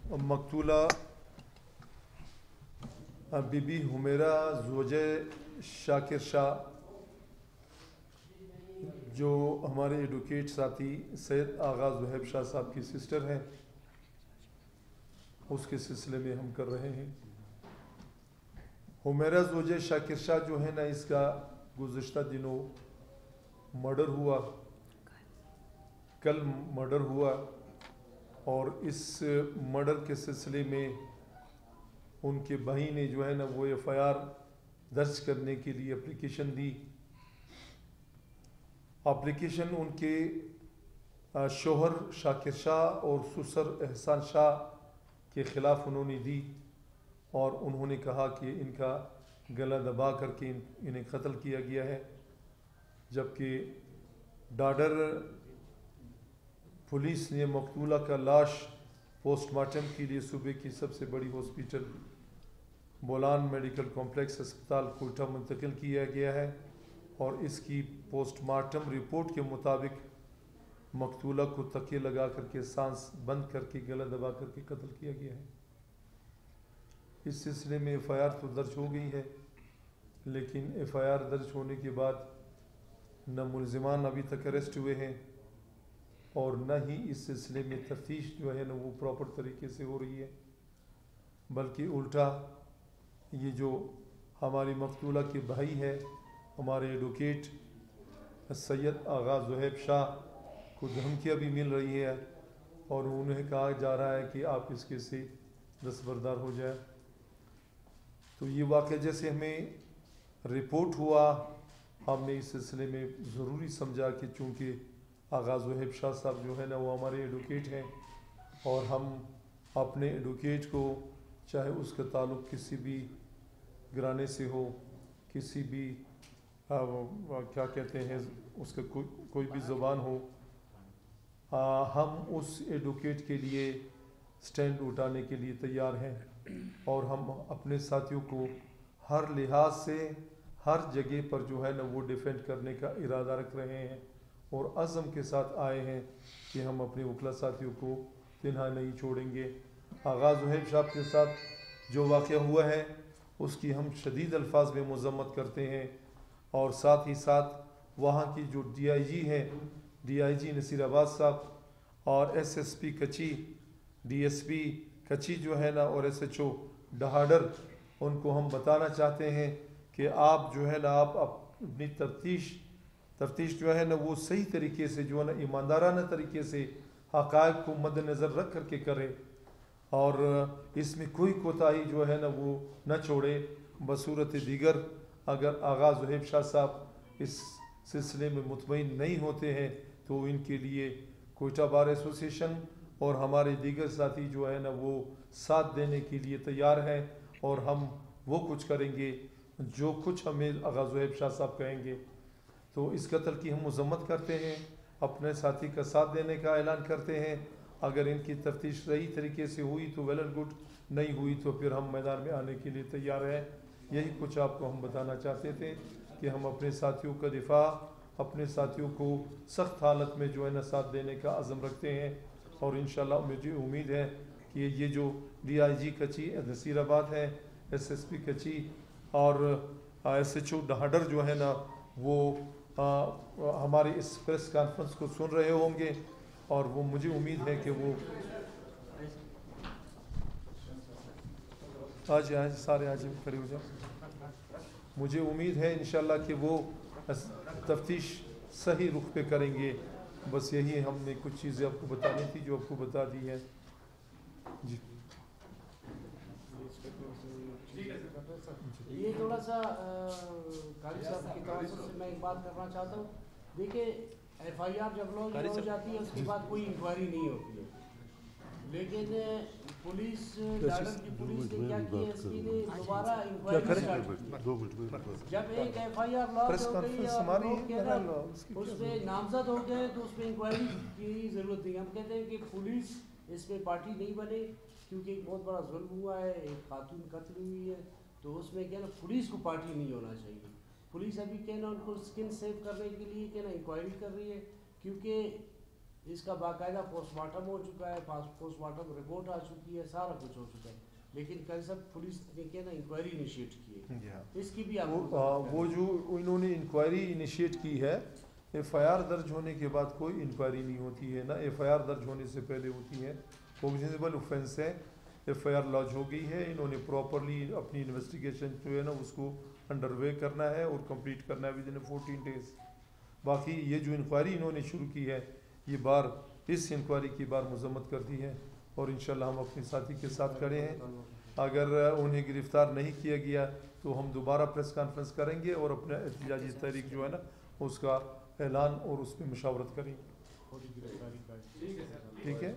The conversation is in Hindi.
मकतूला बीबी हुमेरा ज़ौजे शाकिर शाह जो हमारे एडवोकेट साथी सैयद आगा ज़ुहैब शाह साहब की सिस्टर हैं, उसके सिलसिले में हम कर रहे हैं। हुमेरा ज़ौजे शाकिर शाह जो है ना, इसका गुज़िश्ता दिनों मर्डर हुआ, कल मर्डर हुआ और इस मर्डर के सिलसिले में उनके भाई ने जो है ना वो एफआईआर दर्ज करने के लिए एप्लीकेशन दी। एप्लीकेशन उनके शोहर शाकिर शाह और ससुर एहसान शाह के ख़िलाफ़ उन्होंने दी और उन्होंने कहा कि इनका गला दबा करके इन्हें कत्ल किया गया है, जबकि डाडर पुलिस ने मकतूला का लाश पोस्टमार्टम के लिए सूबे की सबसे बड़ी हॉस्पिटल बोलान मेडिकल कॉम्प्लेक्स अस्पताल कोयटा मुंतकिल किया गया है और इसकी पोस्टमार्टम रिपोर्ट के मुताबिक मकतूला को तकिए लगा करके सांस बंद करके गला दबा करके कत्ल किया गया है। इस सिलसिले में एफआईआर तो दर्ज हो गई है, लेकिन एफआईआर दर्ज होने के बाद न मुलजिमान अभी तक अरेस्ट हुए हैं और न ही इस सिलसिले में तफ्तीश जो है ना वो प्रॉपर तरीके से हो रही है, बल्कि उल्टा ये जो हमारी मकतूला के भाई है, हमारे एडवोकेट सैयद आगा ज़ुहैब शाह को धमकियाँ भी मिल रही है और उन्हें कहा जा रहा है कि आप इसके से दस्तबरदार हो जाए। तो ये वाक़या जैसे हमें रिपोर्ट हुआ, हमने इस सिलसिले में ज़रूरी समझा कि चूँकि आगा ज़ुहैब शाह साहब जो है ना वो हमारे एडवोकेट हैं और हम अपने एडवोकेट को, चाहे उसका ताल्लुक़ किसी भी घराने से हो, किसी भी क्या कहते हैं उसका कोई भी ज़ुबान हो, हम उस एडवोकेट के लिए स्टैंड उठाने के लिए तैयार हैं और हम अपने साथियों को हर लिहाज से हर जगह पर जो है ना वो डिफेंड करने का इरादा रख रहे हैं और अज़म के साथ आए हैं कि हम अपने वकला साथियों को तन्हा नहीं छोड़ेंगे। आगा ज़ुहैब साहब के साथ जो वाक़या हुआ है उसकी हम शदीद अल्फाज में मज़म्मत करते हैं और साथ ही साथ वहाँ की जो DIG हैं, DIG नसीराबाद साहब और SSP कच्ची, DSP कच्ची जो है ना और SHO डहाडर, उनको हम बताना चाहते हैं कि आप जो है ना आप अपनी तफ्तीश जो है ना वो सही तरीके से जो है ना ईमानदाराना तरीके से हक़ाइक़ को मद्देनज़र रख करके करें और इसमें कोई कोताही जो है ना वो न छोड़े। बसूरत दीगर अगर आगा ज़ुहैब शाह साहब इस सिलसिले में मुतमईन नहीं होते हैं तो इनके लिए कोयटा बार एसोसिएशन और हमारे दीगर साथी जो है ना वो साथ देने के लिए तैयार हैं और हम वो कुछ करेंगे जो कुछ हमें आगा ज़ुहैब शाह साहब कहेंगे। तो इस कत्ल की हम मज़म्मत करते हैं, अपने साथी का साथ देने का ऐलान करते हैं। अगर इनकी तफ्तीश सही तरीके से हुई तो वेल एंड गुड, नहीं हुई तो फिर हम मैदान में आने के लिए तैयार हैं। यही कुछ आपको हम बताना चाहते थे कि हम अपने साथियों का दिफा, अपने साथियों को सख्त हालत में जो है ना साथ देने का अज़म रखते हैं और इंशाल्लाह मुझे उम्मीद है कि ये जो DIG कच्ची नसीराबाद है, SSP कच्ची और SHO डहाडर जो है ना वो हमारी इस प्रेस कॉन्फ्रेंस को सुन रहे होंगे और वो मुझे उम्मीद है कि वो आज सारे आज खड़े हो जाए। मुझे उम्मीद है इंशाल्लाह कि वो तफ्तीश सही रुख पे करेंगे। बस यही हमने कुछ चीज़ें आपको बतानी थी जो आपको बता दी है। जी ये थोड़ा सा कारी साहब की तवज्जो से मैं एक बात करना चाहता हूँ। देखिए FIR जब लॉन्च हो जाती है उसके बाद कोई इंक्वायरी नहीं होती है, लेकिन पुलिस डाडर की पुलिस ने क्या किया, इसके लिए दोबारा इंक्वायरी स्टार्ट की। जब एक FIR लॉन्च हो गई और उस पर नामजद हो गए तो उस पर इंक्वायरी की ज़रूरत नहीं। हम कहते हैं कि पुलिस इस पर पार्टी नहीं बने क्योंकि एक बहुत बड़ा जुल्म हुआ है, एक खातून कत्ल हुई है, तो उसमें क्या ना पुलिस को पार्टी नहीं होना चाहिए। पुलिस अभी क्या ना उनको स्किन सेव करने के लिए क्या ना इंक्वायरी कर रही है, क्योंकि इसका बाकायदा पोस्टमार्टम हो चुका है, पोस्टमार्टम रिपोर्ट आ चुकी है, सारा कुछ हो चुका है, लेकिन कल सब पुलिस ने क्या ना इंक्वायरी इनिशिएट की है, इसकी भी वो जो इन्होंने इंक्वायरी इनिशिएट की है, एफआईआर दर्ज होने के बाद कोई इंक्वायरी नहीं होती है ना, एफआईआर दर्ज होने से पहले होती है। कॉग्निजेबल ऑफेंस है, एफआईआर लॉन्च हो गई है, इन्होंने प्रॉपरली अपनी इन्वेस्टिगेशन जो है ना उसको अंडरवे करना है और कंप्लीट करना है विद इन 14 डेज। बाकी ये जो इंक्वायरी इन्होंने शुरू की है, ये बार इस इंक्वायरी की बार मजम्मत करती है और इंशाल्लाह हम अपने साथी के साथ खड़े हैं। अगर उन्हें गिरफ्तार नहीं किया गया तो हम दोबारा प्रेस कॉन्फ्रेंस करेंगे और अपना एहतजाजी तहरीक जो है ना उसका ऐलान और उस पर मुशावरत करेंगे। गिरफ्तारी का ठीक है।